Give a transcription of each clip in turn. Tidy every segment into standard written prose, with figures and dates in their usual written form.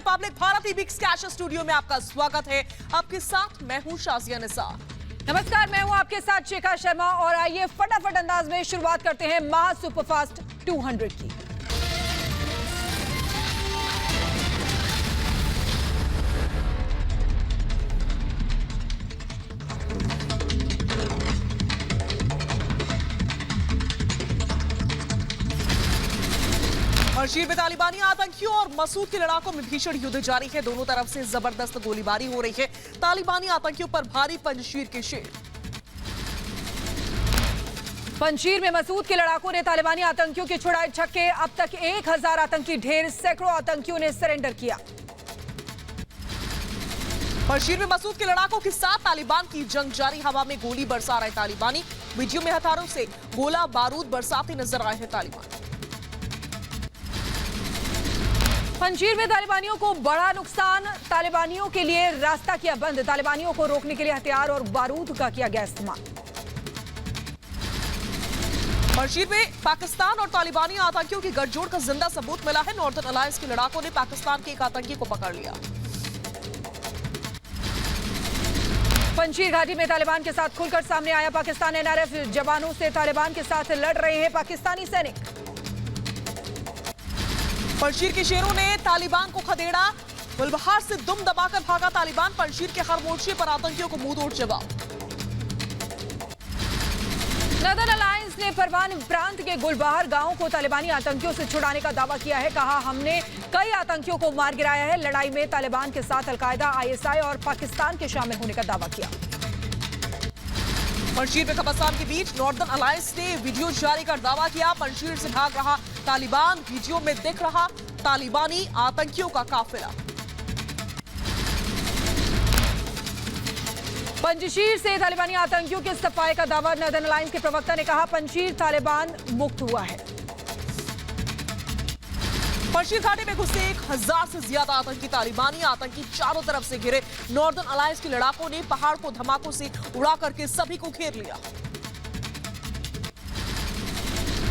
Republic Bharat big स्कैश studio में आपका स्वागत है। आपके साथ मैं हूं शाजिया निसार। नमस्कार, मैं हूं आपके साथ शिखा शर्मा और आइए फटाफट अंदाज में शुरुआत करते हैं महा सुपरफास्ट 200 की। पंजशीर में तालिबानी आतंकियों और मसूद के लड़ाकों में भीषण युद्ध जारी है। दोनों तरफ से जबरदस्त गोलीबारी हो रही है। तालिबानी आतंकियों पर भारी पंजशीर के शेर। पंजशीर में मसूद के लड़ाकों ने तालिबानी आतंकियों के छुड़ाए छक्के। अब तक 1000 आतंकी ढेर, सैकड़ों आतंकियों ने सरेंडर किया। पंजशीर में मसूद के लड़ाकों के साथ तालिबान की जंग जारी। हवा में गोली बरसा रहे तालिबानी। वीडियो में हथियारों से गोला बारूद बरसाते नजर आए हैं तालिबान। पंजशीर में तालिबानियों को बड़ा नुकसान। तालिबानियों के लिए रास्ता किया बंद। तालिबानियों को रोकने के लिए हथियार और बारूद का किया गया इस्तेमाल। पंजशीर में पाकिस्तान और तालिबानी आतंकियों की गठजोड़ का जिंदा सबूत मिला है। नॉर्दर्न अलायंस के लड़ाकों ने पाकिस्तान के एक आतंकी को पकड़ लिया। पंजशीर घाटी में तालिबान के साथ खुलकर सामने आया पाकिस्तान। एनआरएफ जवानों से तालिबान के साथ लड़ रहे हैं पाकिस्तानी सैनिक। पंजशीर के शेरों ने तालिबान को खदेड़ा। गुलबहार से दुम दबाकर भागा तालिबान। पंजशीर के हर मोर्चे पर आतंकियों को मुंहतोड़ जवाब। नॉर्दर्न अलायंस ने परवान प्रांत के गुलबहार गांव को तालिबानी आतंकियों से छुड़ाने का दावा किया है। कहा, हमने कई आतंकियों को मार गिराया है। लड़ाई में तालिबान के साथ अलकायदा, आईएसआई और पाकिस्तान के शामिल होने का दावा किया। पंजशीर में कब्रिस्तान के बीच नॉर्दर्न अलायंस ने वीडियो जारी कर दावा किया। पंजशीर से भाग रहा तालिबान, वीडियो में दिख रहा तालिबानी आतंकियों का काफिला। पंजशीर से तालिबानी आतंकियों के सफाए का दावा। नॉर्दर्न अलायंस के प्रवक्ता ने कहा, पंजशीर तालिबान मुक्त हुआ है। पंजशीर घाटी में घुसे 1000 से ज्यादा आतंकी। तालिबानी आतंकी चारों तरफ से घिरे। नॉर्दर्न अलायंस के लड़ाकों ने पहाड़ को धमाकों से उड़ा करके सभी को घेर लिया।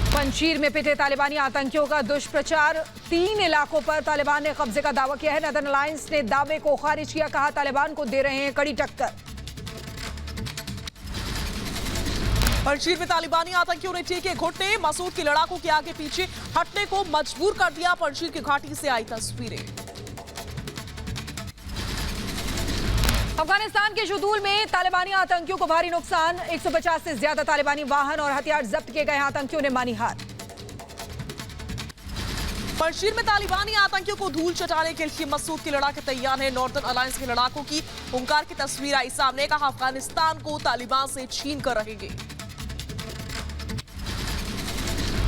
पंजशीर में पिटे तालिबानी आतंकियों का दुष्प्रचार। 3 इलाकों पर तालिबान ने कब्जे का दावा किया है। नॉर्दर्न अलायंस ने दावे को खारिज किया। कहा, तालिबान को दे रहे हैं कड़ी टक्कर। पंजशीर में तालिबानी आतंकियों ने टेके घुटने। मसूद के लड़ाकों के आगे पीछे हटने को मजबूर कर दिया। पंजशीर की घाटी से आई तस्वीरें। अफगानिस्तान के शुदूल में तालिबानी आतंकियों को भारी नुकसान। 150 से ज्यादा तालिबानी वाहन और हथियार जब्त किए गए। आतंकियों ने मानी हार। पंजशीर में तालिबानी आतंकियों को धूल चटाने के लिए मसूद के लड़ाके तैयार हैं। नॉर्दर्न अलायंस के लड़ाकों की हुंकार की तस्वीर आई सामने। कहा, अफगानिस्तान को तालिबान से छीन कर रहेंगे।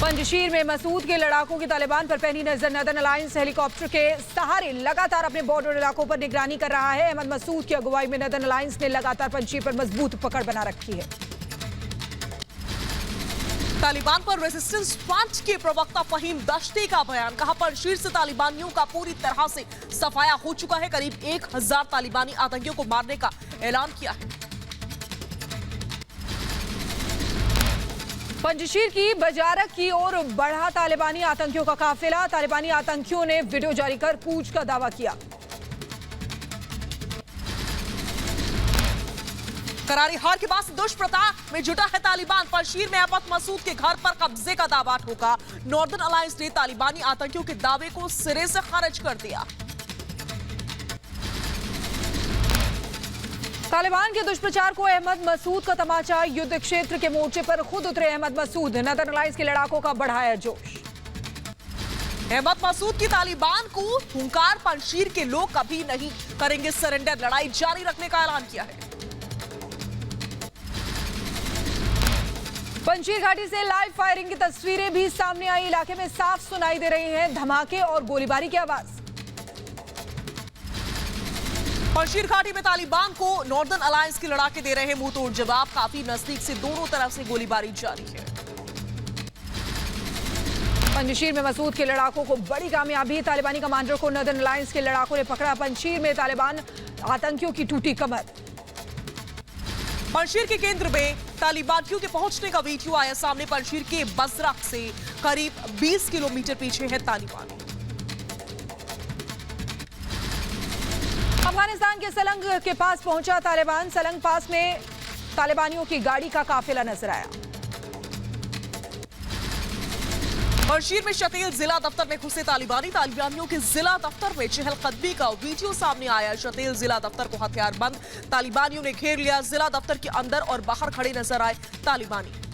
पंजशीर में मसूद के लड़ाकों की तालिबान पर पैनी नजर। नॉर्दर्न अलायंस हेलीकॉप्टर के सहारे लगातार अपने बॉर्डर इलाकों पर निगरानी कर रहा है। अहमद मसूद की अगुवाई में नॉर्दर्न अलायंस ने लगातार पंजशीर पर मजबूत पकड़ बना रखी है। तालिबान पर रेजिस्टेंस फ्रंट के प्रवक्ता फहीम दश्ती का बयान। कहा, पंजशीर से तालिबानियों का पूरी तरह से सफाया हो चुका है। करीब 1000 तालिबानी आतंकियों को मारने का ऐलान किया है। पंजशीर की बजारक की ओर बढ़ा तालिबानी आतंकियों का काफिला। तालिबानी आतंकियों ने वीडियो जारी कर कूच का दावा किया। करारी हार के बाद दुष्प्रताप में जुटा है तालिबान। पंजशीर में अहमद मसूद के घर पर कब्जे का दावा ठोका। नॉर्दर्न अलायंस ने तालिबानी आतंकियों के दावे को सिरे से खारिज कर दिया। तालिबान के दुष्प्रचार को अहमद मसूद का तमाचा। युद्ध क्षेत्र के मोर्चे पर खुद उतरे अहमद मसूद। नॉर्दर्न अलायंस के लड़ाकों का बढ़ाया जोश। अहमद मसूद की तालिबान को हुंकार। पंजशीर के लोग कभी नहीं करेंगे सरेंडर। लड़ाई जारी रखने का ऐलान किया है। पंजशीर घाटी से लाइव फायरिंग की तस्वीरें भी सामने आई। इलाके में साफ सुनाई दे रही हैं धमाके और गोलीबारी की आवाज। पंजशीर घाटी में तालिबान को नॉर्दर्न अलायंस के लड़ाके दे रहे हैं मुंहतोड़ जवाब। काफी नजदीक से दोनों तरफ से गोलीबारी जारी है। पंजशीर में मसूद के लड़ाकों को बड़ी कामयाबी। तालिबानी कमांडर को नॉर्दर्न अलायंस के लड़ाकों ने पकड़ा। पंजशीर में तालिबान आतंकियों की टूटी कमर। पंजशीर के केंद्र में तालिबानियों के पहुंचने का वीडियो आया सामने। पंजशीर के बजरक से करीब 20 किलोमीटर पीछे है तालिबान। अफगानिस्तान के सलंग के पास पहुंचा तालिबान। सलंग पास में तालिबानियों की गाड़ी का काफिला नजर आया। पंजशीर में शतील जिला दफ्तर में घुसे तालिबानियों के जिला दफ्तर में चहलकदमी का वीडियो सामने आया। शतील जिला दफ्तर को हथियारबंद तालिबानियों ने घेर लिया। जिला दफ्तर के अंदर और बाहर खड़े नजर आए तालिबानी।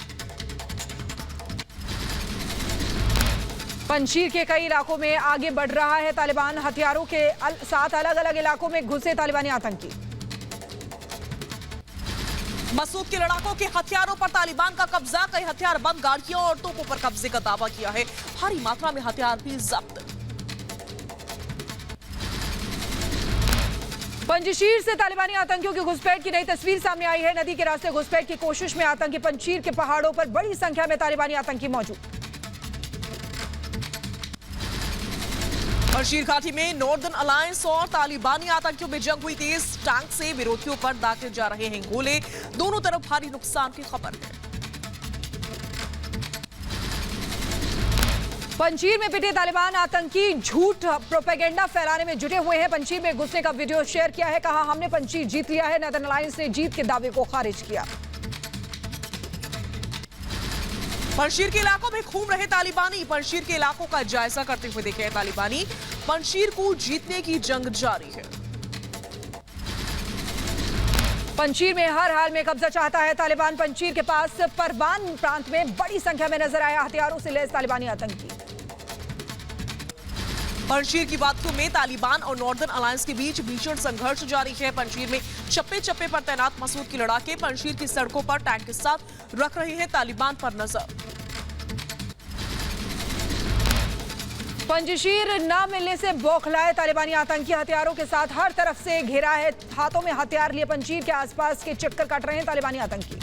पंजशीर के कई इलाकों में आगे बढ़ रहा है तालिबान। हथियारों के साथ अलग अलग इलाकों में घुसे तालिबानी आतंकी। मसूद के लड़ाकों के हथियारों पर तालिबान का कब्जा। कई हथियार बंद गाड़ियों और तोपों पर कब्जे का दावा किया है। भारी मात्रा में हथियार भी जब्त। पंजशीर से तालिबानी आतंकियों की घुसपैठ की नई तस्वीर सामने आई है। नदी के रास्ते घुसपैठ की कोशिश में आतंकी। पंजशीर के पहाड़ों पर बड़ी संख्या में तालिबानी आतंकी मौजूद। पंजशीर घाटी में नॉर्दर्न अलायंस और तालिबानी आतंकियों में जंग हुई तेज। टैंक से विरोधियों पर दागे जा रहे हैं गोले। दोनों तरफ भारी नुकसान की खबर है। पंजशीर में पिटे तालिबान आतंकी झूठ प्रोपेगेंडा फैलाने में जुटे हुए हैं। पंजशीर में घुसने का वीडियो शेयर किया है। कहा हमने पंजशीर जीत लिया है। नॉर्दर्न अलायंस ने जीत के दावे को खारिज किया। पंजशीर के इलाकों में घूम रहे तालिबानी। पंजशीर के इलाकों का जायजा करते हुए देखे तालिबानी। पंजशीर को जीतने की जंग जारी है। पंजशीर में हर हाल में कब्जा चाहता है तालिबान। पंजशीर के पास परबान प्रांत में बड़ी संख्या में नजर आया हथियारों से लैस तालिबानी आतंकी। पंजशीर की बातों में तालिबान और नॉर्दर्न अलायंस के बीच भीषण संघर्ष जारी है। पंजशीर में चप्पे चप्पे पर तैनात मसूद की लड़ाके पंजशीर की सड़कों पर टैंक के साथ रख रहे हैं तालिबान पर नजर। पंजशीर न मिलने से बौखलाए तालिबानी आतंकी। हथियारों के साथ हर तरफ से घेरा है। हाथों में हथियार लिए पंजशीर के आसपास के चक्कर काट रहे हैं तालिबानी आतंकी।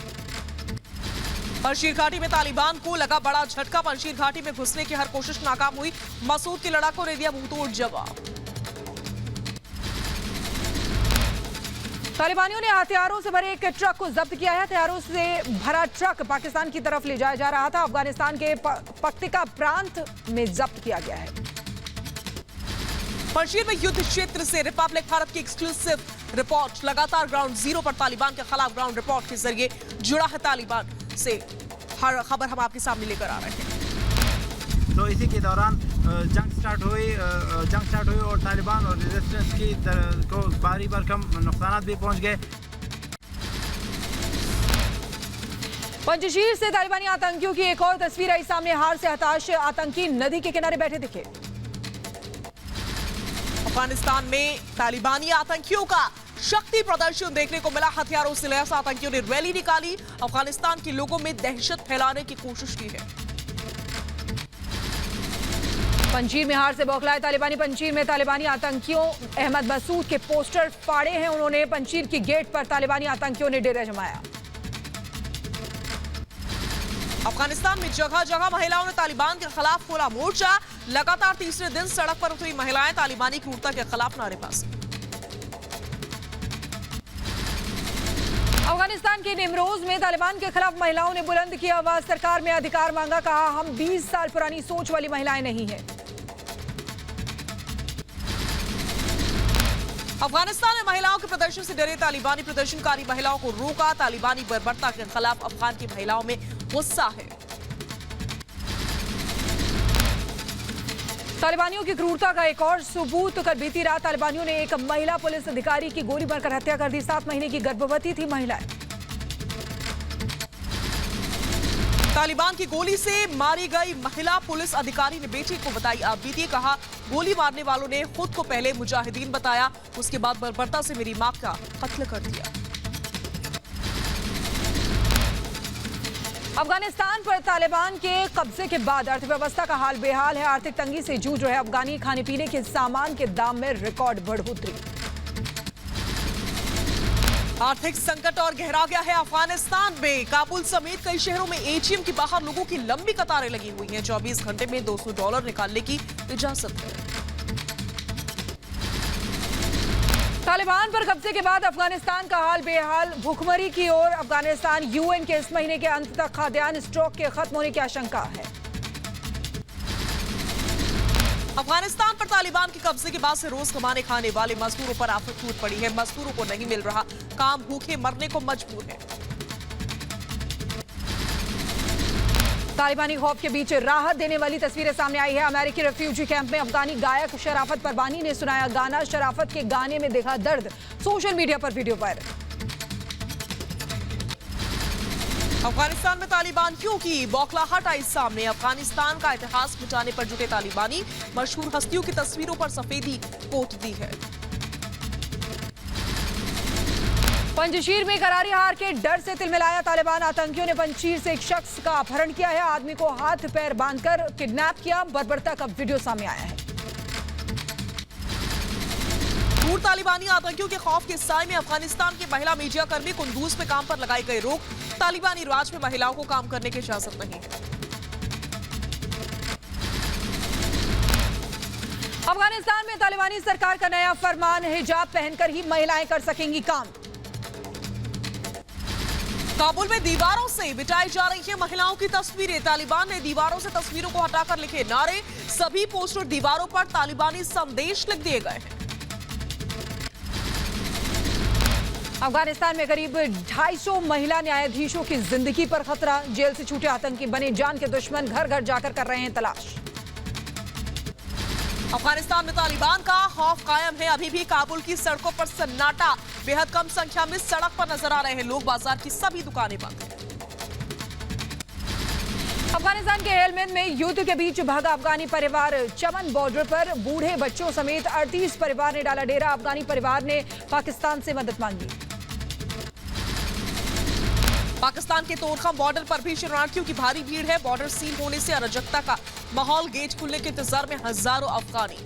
पंजशीर घाटी में तालिबान को लगा बड़ा झटका। पंजशीर घाटी में घुसने की हर कोशिश नाकाम हुई। मसूद के लड़ाकों ने दिया मुंहतोड़ जवाब। तालिबानियों ने हथियारों से भरे एक ट्रक को जब्त किया है। हथियारों से भरा ट्रक पाकिस्तान की तरफ ले जाया जा रहा था। अफगानिस्तान के पक्तिका प्रांत में जब्त किया गया है। पंजशीर में युद्ध क्षेत्र से रिपब्लिक भारत की एक्सक्लूसिव रिपोर्ट। लगातार ग्राउंड जीरो पर तालिबान के खिलाफ ग्राउंड रिपोर्ट के जरिए जुड़ा है तालिबान से। हर खबर हम आपके सामने लेकर आ रहे हैं। तो इसी के दौरान जंग स्टार्ट हुई और तालिबान और रेजिस्टेंस की को भारी भरकम नुकसान भी पहुंच गए। पंजशीर से तालिबानी आतंकियों की एक और तस्वीर आई सामने। हार से हताश आतंकी नदी के किनारे बैठे दिखे। अफगानिस्तान में तालिबानी आतंकियों का शक्ति प्रदर्शन देखने को मिला। हथियारों से लैस आतंकियों ने रैली निकाली। अफगानिस्तान के लोगों में दहशत फैलाने की कोशिश की है। पंजशीर में हार से बौखलाए तालिबानी। पंजशीर में तालिबानी आतंकियों अहमद मसूद के पोस्टर फाड़े हैं उन्होंने। पंजशीर की गेट पर तालिबानी आतंकियों ने डेरा जमाया। अफगानिस्तान में जगह जगह महिलाओं ने तालिबान के खिलाफ खोला मोर्चा। लगातार तीसरे दिन सड़क पर उतरी महिलाएं तालिबानी क्रूरता के खिलाफ नारेबाजी। अफगानिस्तान के निमरोज में तालिबान के खिलाफ महिलाओं ने बुलंद की आवाज। सरकार में अधिकार मांगा। कहा हम 20 साल पुरानी सोच वाली महिलाएं नहीं हैं। अफगानिस्तान में महिलाओं के प्रदर्शन से डरे तालिबानी प्रदर्शनकारी महिलाओं को रोका। तालिबानी बर्बरता के खिलाफ अफगान की महिलाओं में गुस्सा है। तालिबानियों की क्रूरता का एक और सबूत कर बीती रात तालिबानियों ने एक महिला पुलिस अधिकारी की गोली मारकर हत्या कर दी। 7 महीने की गर्भवती थी महिलाएं। तालिबान की गोली से मारी गई महिला पुलिस अधिकारी ने बेटी को बताई आपबीती। कहा गोली मारने वालों ने खुद को पहले मुजाहिदीन बताया, उसके बाद बर्बरता से मेरी मां का कत्ल कर दिया। अफगानिस्तान पर तालिबान के कब्जे के बाद अर्थव्यवस्था का हाल बेहाल है। आर्थिक तंगी से जूझ रहे अफगानी खाने पीने के सामान के दाम में रिकॉर्ड बढ़ोतरी। आर्थिक संकट और गहरा गया है अफगानिस्तान में। काबुल समेत कई शहरों में एटीएम के बाहर लोगों की लंबी कतारें लगी हुई हैं। 24 घंटे में $200 निकालने की इजाजत है। तालिबान पर कब्जे के बाद अफगानिस्तान का हाल बेहाल। भूखमरी की ओर अफगानिस्तान। यूएन के इस महीने के अंत तक खाद्यान्न स्टॉक के खत्म होने की आशंका है। अफगानिस्तान पर तालिबान के कब्जे के बाद से रोज कमाने खाने वाले मजदूरों पर आफत टूट पड़ी है। मजदूरों को नहीं मिल रहा काम, भूखे मरने को मजबूर है। तालिबानी खौफ के बीच राहत देने वाली तस्वीरें सामने आई है। अमेरिकी रेफ्यूजी कैंप में अफगानी गायक शराफत परवानी ने सुनाया गाना। शराफत के गाने में देखा दर्द, सोशल मीडिया पर वीडियो वायरल। अफगानिस्तान में तालिबान क्यों की बौखलाहट आई सामने। अफगानिस्तान का इतिहास मिटाने पर जुटे तालिबानी, मशहूर हस्तियों की तस्वीरों पर सफेदी पोत दी है। पंजशीर में करारी हार के डर से तिलमिलाया तालिबान। आतंकियों ने पंजशीर से एक शख्स का अपहरण किया है। आदमी को हाथ पैर बांधकर किडनैप किया। बर्बरता का वीडियो सामने आया है। दूर तालिबानी आतंकियों के खौफ के साए में अफगानिस्तान के महिला मीडिया कर्मी कुंदूज में काम पर लगाई गई रोक। तालिबानी राज में महिलाओं को काम करने की इजाजत नहीं। अफगानिस्तान में तालिबानी सरकार का नया फरमान, हिजाब पहनकर ही महिलाएं कर सकेंगी काम। काबुल में दीवारों से मिटाई जा रही है महिलाओं की तस्वीरें। तालिबान ने दीवारों से तस्वीरों को हटाकर लिखे नारे। सभी पोस्टर दीवारों पर तालिबानी संदेश लिख दिए गए हैं। अफगानिस्तान में करीब 250 महिला न्यायाधीशों की जिंदगी पर खतरा। जेल से छूटे आतंकी बने जान के दुश्मन घर घर जाकर कर रहे हैं तलाश। अफगानिस्तान में तालिबान का खौफ कायम है। अभी भी काबुल की सड़कों पर सन्नाटा। बेहद कम संख्या में सड़क पर नजर आ रहे हैं लोग। बाजार की सभी दुकानें बंद हैं। अफगानिस्तान के हेलमंद में युद्ध के बीच भागा अफगानी परिवार। चमन बॉर्डर पर बूढ़े बच्चों समेत 38 परिवार ने डाला डेरा। अफगानी परिवार ने पाकिस्तान से मदद मांगी। पाकिस्तान के तोरखम बॉर्डर पर भी शरणार्थियों की भारी भीड़ है। बॉर्डर सील होने से अराजकता का माहौल। गेट खुलने के इंतजार में हजारों अफगानी।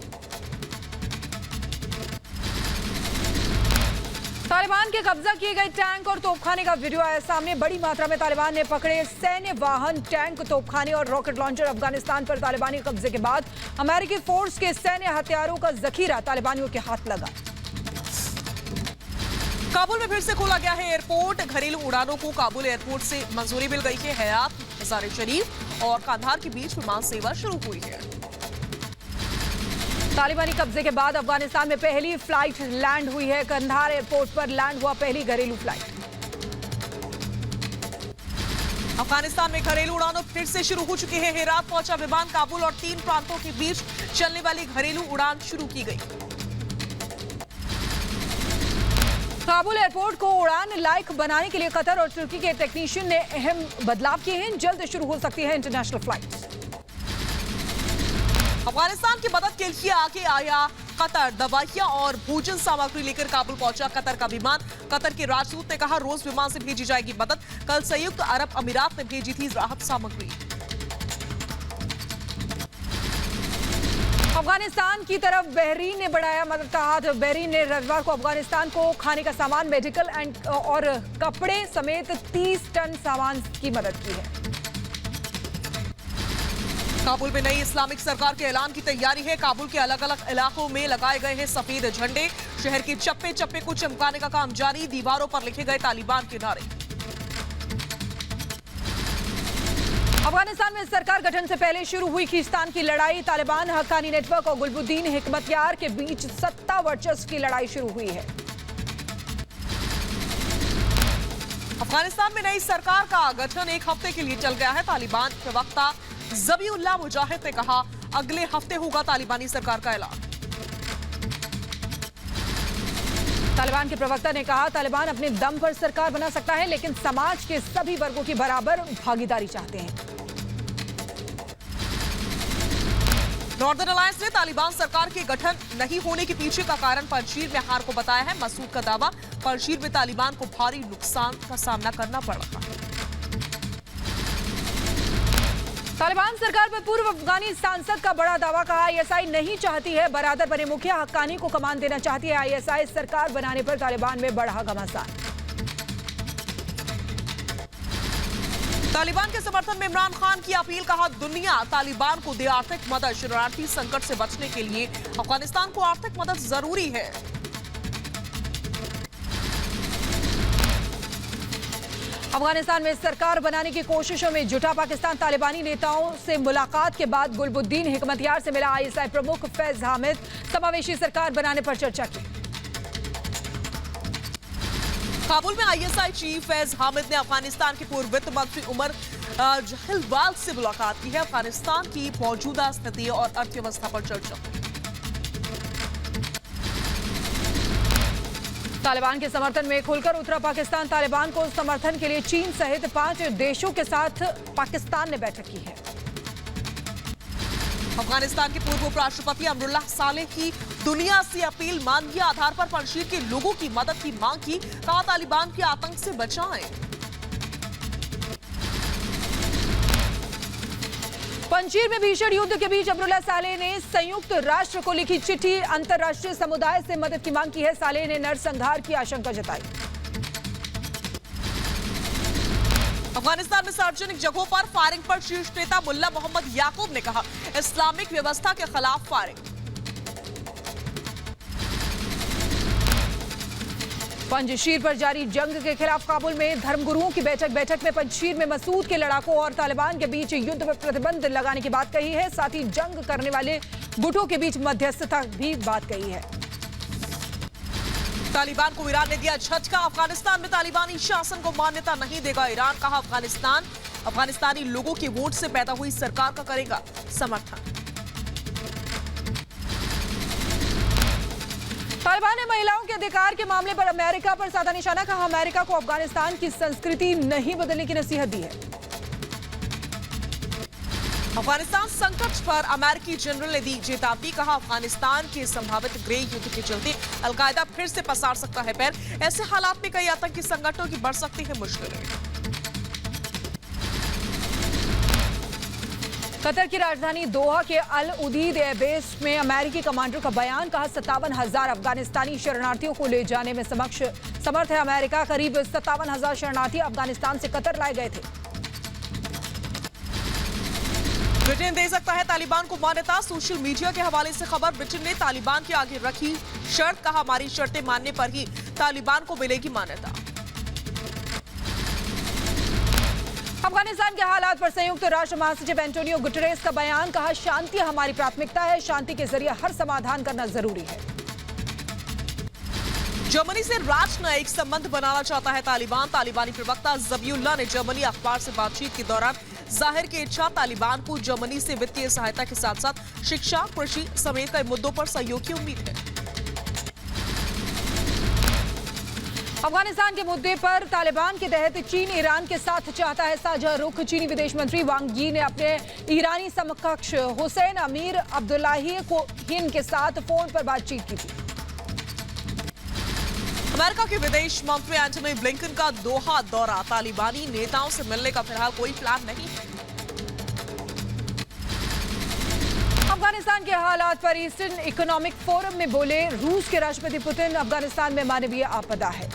तालिबान के कब्जा किए गए टैंक और तोपखाने का वीडियो आया सामने। बड़ी मात्रा में तालिबान ने पकड़े सैन्य वाहन, टैंक, तोपखाने और रॉकेट लॉन्चर। अफगानिस्तान पर तालिबानी कब्जे के बाद अमेरिकी फोर्स के सैन्य हथियारों का जखीरा तालिबानियों के हाथ लगा। काबुल में फिर से खोला गया है एयरपोर्ट। घरेलू उड़ानों को काबुल एयरपोर्ट से मंजूरी मिल गई है। हयात, मज़ार शरीफ और कांधार के बीच विमान सेवा शुरू हुई है। तालिबानी कब्जे के बाद अफगानिस्तान में पहली फ्लाइट लैंड हुई है। कंधार एयरपोर्ट पर लैंड हुआ पहली घरेलू फ्लाइट। अफगानिस्तान में घरेलू उड़ानों फिर से शुरू हो चुकी है। हेरात पहुंचा विमान। काबुल और 3 प्रांतों के बीच चलने वाली घरेलू उड़ान शुरू की गई। काबुल एयरपोर्ट को उड़ान लायक बनाने के लिए कतर और तुर्की के टेक्नीशियन ने अहम बदलाव किए हैं। जल्द शुरू हो सकती है इंटरनेशनल फ्लाइट। अफगानिस्तान की मदद के लिए आगे आया कतर। दवाइयां और भोजन सामग्री लेकर काबुल पहुंचा कतर का विमान। कतर के राजदूत ने कहा रोज विमान से भेजी जाएगी मदद। कल संयुक्त अरब अमीरात ने भेजी थी राहत सामग्री। अफगानिस्तान की तरफ बहरीन ने बढ़ाया मदद का हाथ। बहरीन ने रविवार को अफगानिस्तान को खाने का सामान, मेडिकल और कपड़े समेत 30 टन सामान की मदद की है। काबुल में नई इस्लामिक सरकार के ऐलान की तैयारी है। काबुल के अलग अलग इलाकों में लगाए गए हैं सफेद झंडे। शहर के चप्पे चप्पे को चमकाने का काम जारी। दीवारों पर लिखे गए तालिबान के नारे। अफगानिस्तान में सरकार गठन से पहले शुरू हुई खींचतान की लड़ाई। तालिबान, हक्कानी नेटवर्क और गुलबुद्दीन हिकमतयार के बीच सत्ता वर्चस्व की लड़ाई शुरू हुई है। अफगानिस्तान में नई सरकार का गठन एक हफ्ते के लिए चल गया है। तालिबान प्रवक्ता ज़बीउल्लाह मुजाहिद ने कहा अगले हफ्ते होगा तालिबानी सरकार का ऐलान। तालिबान के प्रवक्ता ने कहा तालिबान अपने दम पर सरकार बना सकता है, लेकिन समाज के सभी वर्गों की बराबर भागीदारी चाहते हैं। नॉर्दर्न अलायंस ने तालिबान सरकार के गठन नहीं होने के पीछे का कारण पंजशीर में हार को बताया है। मसूद का दावा, पंजशीर में तालिबान को भारी नुकसान का सामना करना पड़ रहा है। तालिबान सरकार पर पूर्व अफगानी सांसद का बड़ा दावा। कहा आईएसआई नहीं चाहती है बरादर बने मुखिया हक्कानी को कमान देना चाहती है। आईएसआई सरकार बनाने पर तालिबान में बढ़ा घमासान। तालिबान के समर्थन में इमरान खान की अपील। कहा दुनिया तालिबान को दे आर्थिक मदद। शरणार्थी संकट से बचने के लिए अफगानिस्तान को आर्थिक मदद जरूरी है। अफगानिस्तान में सरकार बनाने की कोशिशों में जुटा पाकिस्तान तालिबानी नेताओं से मुलाकात के बाद गुलबुद्दीन हिकमतयार से मिला आईएसआई प्रमुख फैज हामिद, समावेशी सरकार बनाने पर चर्चा की। काबुल में आईएसआई चीफ फैज हामिद ने अफगानिस्तान के पूर्व वित्त मंत्री उमर जहिलवाल से मुलाकात की है। अफगानिस्तान की मौजूदा स्थिति और अर्थव्यवस्था पर चर्चा। तालिबान के समर्थन में खुलकर उतरा पाकिस्तान। तालिबान को समर्थन के लिए चीन सहित 5 देशों के साथ पाकिस्तान ने बैठक की है। अफगानिस्तान के पूर्व उपराष्ट्रपति अमरुल्लाह सालेह की दुनिया से अपील, मानवीय आधार पर पंजशीर के लोगों की मदद की मांग की। कहा तालिबान के आतंक से बचाएं। पंजशीर में भीषण युद्ध के बीच अमरुल्लाह सालेह ने संयुक्त राष्ट्र को लिखी चिट्ठी, अंतर्राष्ट्रीय समुदाय से मदद की मांग की है। सालेह ने नरसंहार की आशंका जताई। अफगानिस्तान में सार्वजनिक जगहों पर फायरिंग पर शीर्ष नेता मुल्ला मोहम्मद याकूब ने कहा, इस्लामिक व्यवस्था के खिलाफ फायरिंग। पंजशीर पर जारी जंग के खिलाफ काबुल में धर्मगुरुओं की बैठक में पंजशीर में मसूद के लड़ाकों और तालिबान के बीच युद्ध पर प्रतिबंध लगाने की बात कही है। साथ ही जंग करने वाले गुटों के बीच मध्यस्थता भी बात कही है। तालिबान को ईरान ने दिया झटका। अफगानिस्तान में तालिबानी शासन को मान्यता नहीं देगा ईरान। कहा अफगानिस्तानी लोगों के वोट से पैदा हुई सरकार का करेगा समर्थन। तालिबान ने महिलाओं के अधिकार के मामले पर अमेरिका पर साधा निशाना। कहा अमेरिका को अफगानिस्तान की संस्कृति नहीं बदलने की नसीहत दी है। अफगानिस्तान संकट पर अमेरिकी जनरल ने दी चेतावनी। कहा अफगानिस्तान के संभावित ग्रे युद्ध के चलते अलकायदा फिर से पसार सकता है पैर। ऐसे हालात में कई आतंकी संगठनों की बढ़ सकती है मुश्किलें। कतर की राजधानी दोहा के अल उदीद एयरबेस में अमेरिकी कमांडर का बयान। कहा 57,000 अफगानिस्तानी शरणार्थियों को ले जाने में समर्थ है अमेरिका। करीब 57,000 शरणार्थी अफगानिस्तान से कतर लाए गए थे। ब्रिटेन दे सकता है तालिबान को मान्यता। सोशल मीडिया के हवाले से खबर। ब्रिटेन ने तालिबान के आगे रखी शर्त। कहा हमारी शर्तें मानने पर ही तालिबान को मिलेगी मान्यता। अफगानिस्तान के हालात पर संयुक्त राष्ट्र महासचिव एंटोनियो गुटेरेस का बयान। कहा शांति हमारी प्राथमिकता है। शांति के जरिए हर समाधान करना जरूरी है। जर्मनी से राजनयिक संबंध बनाना चाहता है तालिबान। तालिबानी प्रवक्ता जबीउल्लाह ने जर्मनी अखबार से बातचीत के दौरान जाहिर की इच्छा। तालिबान को जर्मनी से वित्तीय सहायता के साथ साथ शिक्षा, कृषि समेत कई मुद्दों पर सहयोग की उम्मीद है। अफगानिस्तान के मुद्दे पर तालिबान के तहत चीन ईरान के साथ चाहता है साझा रुख। चीनी विदेश मंत्री वांग यी ने अपने ईरानी समकक्ष हुसैन अमीर अब्दुल्लाहिन के साथ फोन पर बातचीत की थी। अमेरिका के विदेश मंत्री एंटनी ब्लिंकन का दोहा दौरा। तालिबानी नेताओं से मिलने का फिलहाल कोई प्लान नहीं है। अफगानिस्तान के हालात पर ईस्टर्न इकोनॉमिक फोरम में बोले रूस के राष्ट्रपति पुतिन, अफगानिस्तान में मानवीय आपदा है।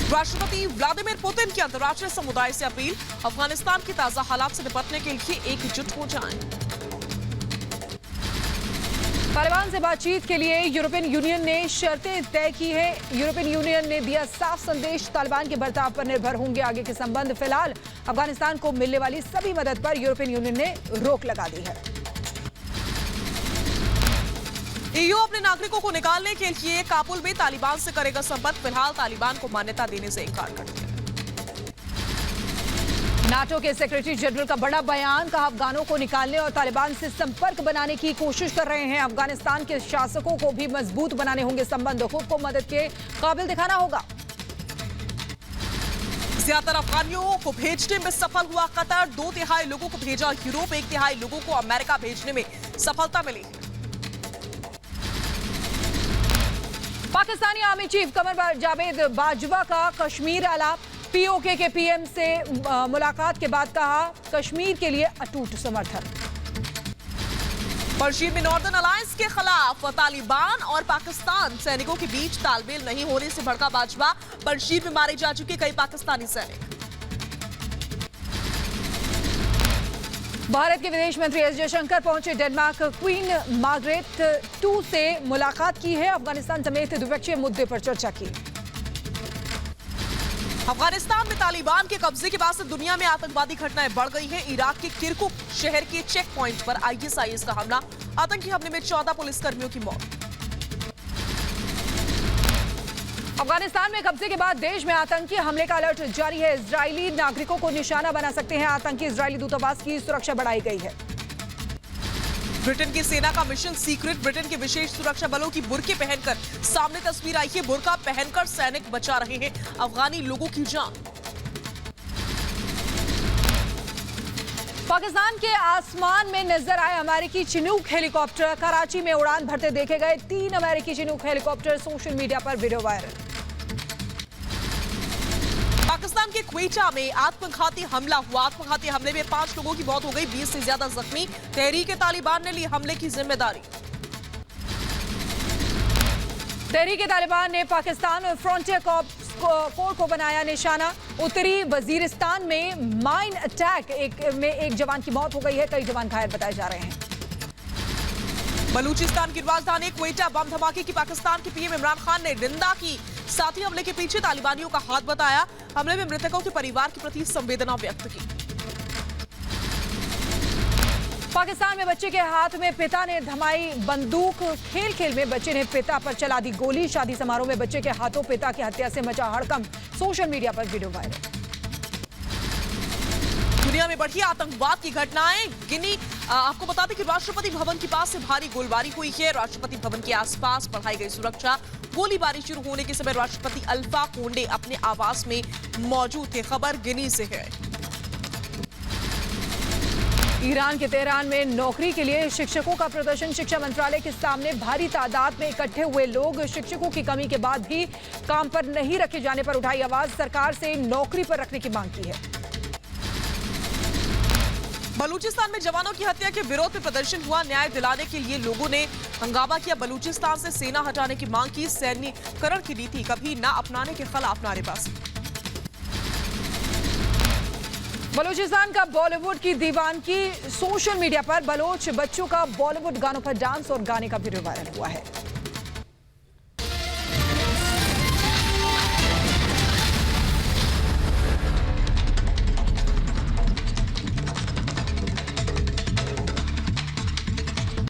राष्ट्रपति व्लादिमीर पुतिन की अंतर्राष्ट्रीय समुदाय से अपील, अफगानिस्तान की ताजा हालात से निपटने के लिए एकजुट हो जाएं। तालिबान से बातचीत के लिए यूरोपियन यूनियन ने शर्तें तय की हैं। यूरोपियन यूनियन ने दिया साफ संदेश, तालिबान के बर्ताव पर निर्भर होंगे आगे के संबंध। फिलहाल अफगानिस्तान को मिलने वाली सभी मदद पर यूरोपियन यूनियन ने रोक लगा दी है। ईयू अपने नागरिकों को निकालने के लिए काबुल में तालिबान से करेगा संपर्क। फिलहाल तालिबान को मान्यता देने से इनकार कर दिया। नाटो के सेक्रेटरी जनरल का बड़ा बयान। कहा अफगानों को निकालने और तालिबान से संपर्क बनाने की कोशिश कर रहे हैं। अफगानिस्तान के शासकों को भी मजबूत बनाने होंगे संबंध। खुद को मदद के काबिल दिखाना होगा। ज्यादातर अफगानियों को भेजने में सफल हुआ कतर। 2/3 लोगों को भेजा यूरोप, 1/3 लोगों को अमेरिका भेजने में सफलता मिली। पाकिस्तानी आर्मी चीफ कमर जावेद बाजवा का कश्मीर आलाप। पीओके के पीएम से मुलाकात के बाद कहा कश्मीर के लिए अटूट समर्थन। पंजशीर में नॉर्दर्न अलायंस के खिलाफ तालिबान और पाकिस्तान सैनिकों के बीच तालमेल नहीं होने से भड़का बाजवा। पंजशीर में मारे जा चुके कई पाकिस्तानी सैनिक। भारत के विदेश मंत्री एस जयशंकर पहुंचे डेनमार्क। क्वीन मार्गरेट 2 से मुलाकात की है। अफगानिस्तान समेत द्विपक्षीय मुद्दे पर चर्चा की। अफगानिस्तान में तालिबान के कब्जे के बाद से दुनिया में आतंकवादी घटनाएं बढ़ गई हैं। इराक के किरकुक शहर के चेक पॉइंट पर आईएसआईएस का हमला, आतंकी हमले में 14 पुलिसकर्मियों की मौत। अफगानिस्तान में कब्जे के बाद देश में आतंकी हमले का अलर्ट जारी है। इजरायली नागरिकों को निशाना बना सकते हैं आतंकी। इजरायली दूतावास की सुरक्षा बढ़ाई गई है। ब्रिटेन की सेना का मिशन सीक्रेट, ब्रिटेन के विशेष सुरक्षा बलों की बुर्के पहनकर सामने तस्वीर आई है। बुर्का पहनकर सैनिक बचा रहे हैं अफगानी लोगों की जान। पाकिस्तान के आसमान में नजर आए अमेरिकी चिनूक हेलीकॉप्टर। कराची में उड़ान भरते देखे गए 3 अमेरिकी चिनूक हेलीकॉप्टर, सोशल मीडिया पर वीडियो वायरल। पाकिस्तान के क्वेटा में आत्मघाती हमला हुआ। आत्मघाती हमले में 5 लोगों की मौत हो गई, 20 से ज्यादा जख्मी। तहरीक-ए-तालिबान ने ली हमले की जिम्मेदारी। तहरीक-ए-तालिबान ने पाकिस्तान फ्रंटियर कोर को बनाया निशाना। उत्तरी वजीरिस्तान में माइन अटैक में एक जवान की मौत हो गई है, कई जवान घायल बताए जा रहे हैं। बलूचिस्तान की राजधानी क्वेटा बम धमाके की पाकिस्तान के पीएम इमरान खान ने निंदा की। साथ ही हमले के पीछे तालिबानियों का हाथ बताया। हमले में मृतकों के परिवार के प्रति संवेदना व्यक्त की। पाकिस्तान में बच्चे के हाथ में पिता ने थमाई बंदूक। खेल खेल में बच्चे ने पिता पर चला दी गोली। शादी समारोह में बच्चे के हाथों पिता की हत्या से मचा हड़कंप, सोशल मीडिया पर वीडियो वायरल। दुनिया में बढ़ी आतंकवाद की घटनाएं। गिनी आपको बता दें कि राष्ट्रपति भवन के पास से भारी गोलीबारी हुई है। राष्ट्रपति भवन के आसपास बढ़ाई गई सुरक्षा। गोलीबारी शुरू होने के समय राष्ट्रपति अल्फा कोंडे अपने आवास में मौजूद थे। खबर गिनी से है। ईरान के तेहरान में नौकरी के लिए शिक्षकों का प्रदर्शन। शिक्षा मंत्रालय के सामने भारी तादाद में इकट्ठे हुए लोग शिक्षकों की कमी के बाद भी काम पर नहीं रखे जाने पर उठाई आवाज। सरकार से नौकरी पर रखने की मांग की है। बलूचिस्तान में जवानों की हत्या के विरोध में प्रदर्शन हुआ। न्याय दिलाने के लिए लोगों ने हंगामा किया। बलूचिस्तान से सेना हटाने की मांग की। सैन्यकरण की नीति कभी न अपनाने के खिलाफ नारेबाजी। बलूचिस्तान का बॉलीवुड की दीवानगी। सोशल मीडिया पर बलोच बच्चों का बॉलीवुड गानों पर डांस और गाने का वीडियो वायरल हुआ है।